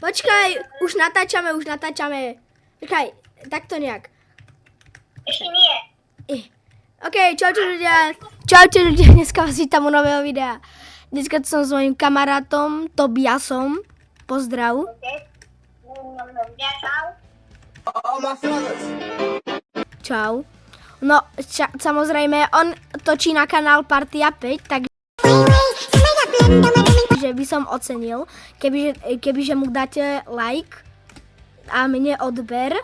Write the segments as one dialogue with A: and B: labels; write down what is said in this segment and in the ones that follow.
A: Počkaj, už natáčame. Počkaj, takto nejak.
B: Ešte nie.
A: OK, čaute ľudia, dneska vás vítam u nového videa. Dneska som s mojím kamarátom Tobiasom. Pozdrav. Čau. No, samozrejme, on točí na kanál Partia 5, takže by som ocenil, kebyže mu dáte like a mne odber.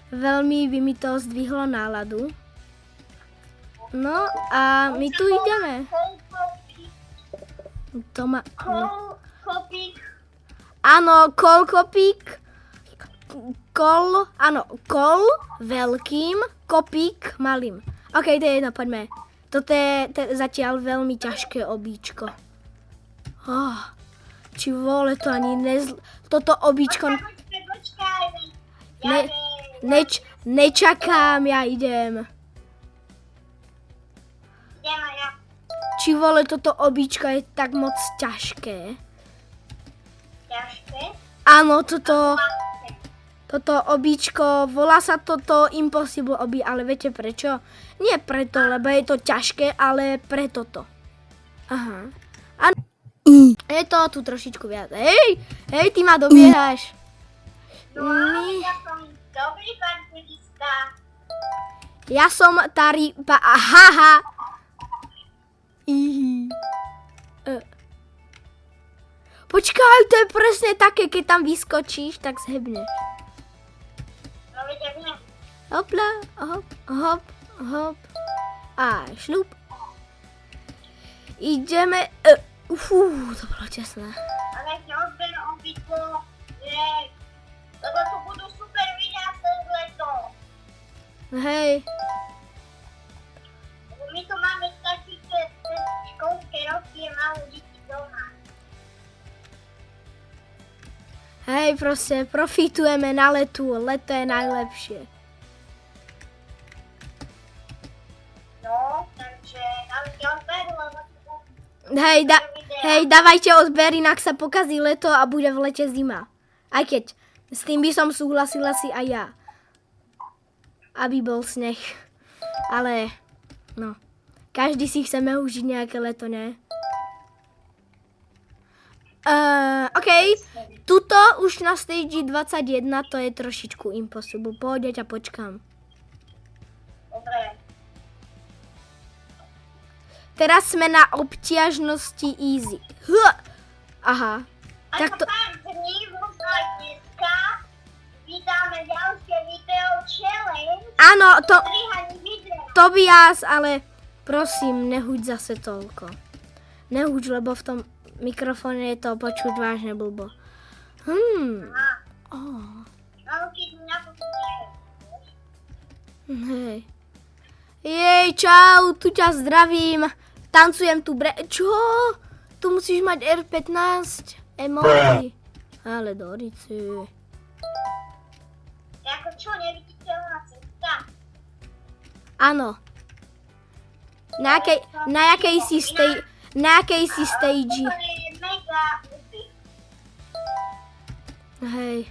A: Veľmi by mi to zdvihlo náladu. No a my tu ideme. To má... Áno, kolkopík. Kol veľkým, kopík malým. OK, to je jedno, poďme. Toto je zatiaľ veľmi ťažké obíčko. Či vole, to ani toto obíčko... Nečakám, ja idem. Či vole, toto obíčko je tak moc ťažké.
B: Ťažké?
A: Áno, toto obíčko, volá sa toto Impossible obí, ale viete prečo? Nie preto, lebo je to ťažké, ale preto to. Aha. Je to tu trošičku viac. Hej, ty ma dobiehaš.
B: No, ja som dobrý parkourista.
A: Ja som haha. Počkaj, to je presne také, keď tam vyskočíš, tak zhebneš.
B: No, veď viem.
A: Hopla, hop. A šľup. Ideme. To bolo tesné.
B: Ale neodber obidvo, lebo tu budú super videá cez leto.
A: Hej.
B: My tu máme taký, že cez školské roky je málo detí doma.
A: Hej, proste, profitujeme na letu. Leto je najlepšie.
B: No, takže dávajte odber, lebo tu
A: Hej, dávajte odber, inak sa pokazí leto a bude v lete zima. Aj keď s tým by som súhlasila si aj ja. Aby bol sneh. Ale, no, každý si chceme užiť nejaké leto, ne? OK, tuto už na stage 21 to je trošičku impossible. Pohodne ťa počkám.
B: dobre.
A: Teraz sme na obťažnosti easy. Aha.
B: Tak to... pár dní, možno aj dneska, vydáme ďalšie video challenge.
A: Áno,
B: Strihaní video.
A: Tobias, ale prosím, nehuď zase toľko. Nehuď, lebo v tom mikrofóne je to počuť vážne blbo.
B: Ale keď mi napočuješ.
A: Hej. Jej, čau, tu ťa zdravím. Tancujem tu Čo? Tu musíš mať R15 emoji. Ale Dorici.
B: Ako čo, neviditeľná cesta?
A: Áno. Na jakej si stage?
B: To je mega úby.
A: Hej.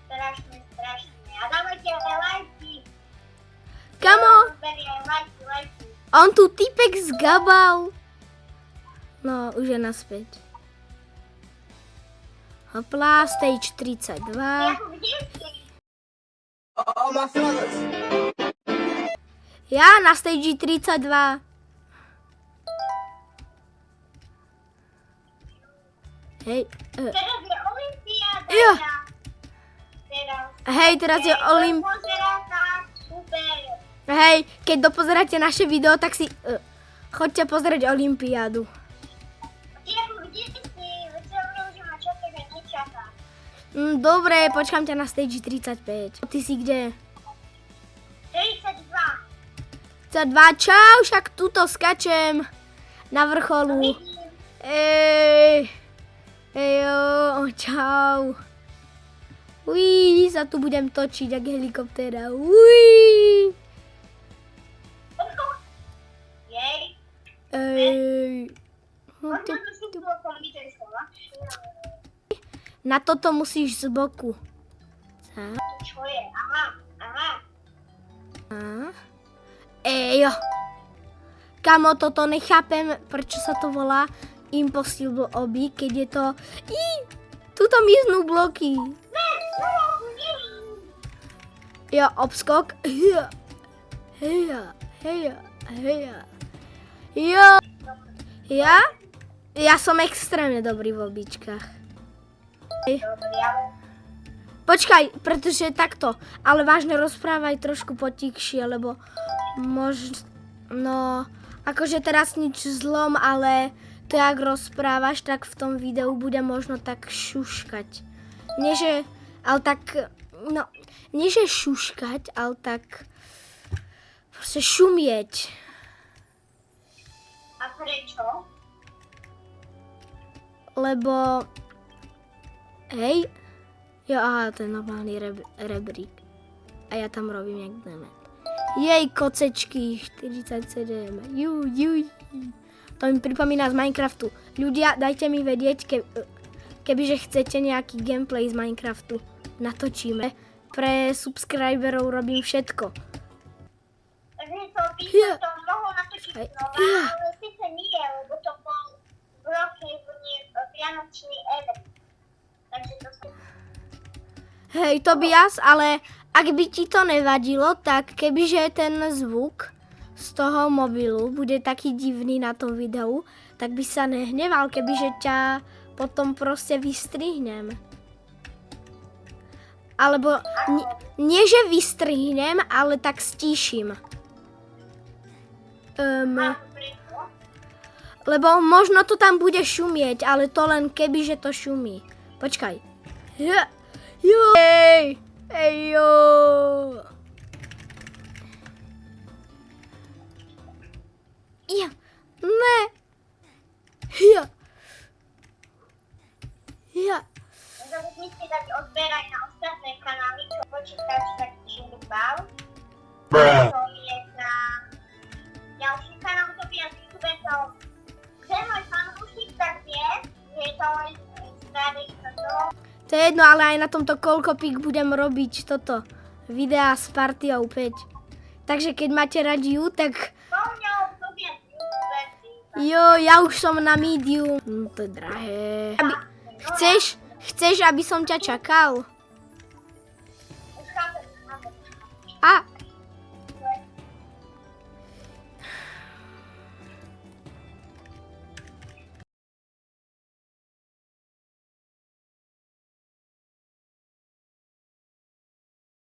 B: Strašne. A dávajte aj lajky.
A: Kamo?
B: Lajky.
A: On tu typek zgabal. No, už je naspäť. Hopla, stage 32.
B: Ako kde si?
A: Ja na stage 32. Hej.
B: Teraz je olympiáda.
A: Jo.
B: Teraz.
A: Hej, teraz je
B: Pozeráka, super.
A: Hej, keď dopozeráte naše video, tak si choďte pozrieť olympiádu.
B: Ty ako kde si? Veď že ma čaká, že nečaká.
A: Dobre, počkám ťa na stage 35. Ty si kde?
B: 32.
A: 32, čau, však tuto skačem na vrcholu. Ejo, čau. Uí, sa tu budem točiť, jak helikoptéra. Uí.
B: Jej.
A: Ej.
B: Možno to sú tu okolí, to je slova.
A: Na toto musíš z boku. Tak.
B: Čo je? Aha.
A: Ejo. Kamo, toto nechápem, prečo sa to volá Impossible Obby, keď je to... Tuto miznú bloky. Jo, obskok. Jo. Ja som extrémne dobrý v obíčkach.
B: Dobrý, ale...
A: Počkaj, pretože takto, ale vážne rozprávaj trošku potikšie, lebo no, akože teraz nič zlom, ale to, jak rozprávaš, tak v tom videu bude možno tak šuškať. Nie, že, ale tak, no, nie, že šuškať, ale tak proste šumieť.
B: A prečo?
A: Lebo, hej, jo, aha, to je normálny rebrík. A ja tam robím jak dement. Jej, kocečky, 47. Juj. To mi pripomína z Minecraftu. Ľudia, dajte mi vedieť, kebyže chcete nejaký gameplay z Minecraftu. Natočíme. Pre subscriberov robím všetko.
B: Takže to by som to mohol natočiť znova, ale síce nie, lebo to bol v roke vianočný event. Takže to som...
A: Hej, Tobias, ale ak by ti to nevadilo, tak kebyže ten zvuk z toho mobilu bude taký divný na tom videu, tak by sa nehneval, kebyže ťa potom proste vystrihnem. Alebo nie, že vystrihnem, ale tak stíšim. Lebo možno to tam bude šumieť, ale to len kebyže to šumí. Počkaj. Jej! Ejo! Ja, ne! Ja.
B: Musíte dať odberať na ostatné kanály, čo počítač tak žilbal.
C: Bruh.
B: To je na ďalší kanál, to by asi tu to. Kde môj fanúšik, tak vie, že to je starý toto.
A: To je jedno, ale aj na tomto koľkopík budem robiť toto. Videá s partiou 5. Takže keď máte radi ju, tak...
B: Pomňou, to vie
A: Jo, ja už som na medium. To je drahé. Chceš, aby som ťa čakal?
B: Už chápem.
A: A,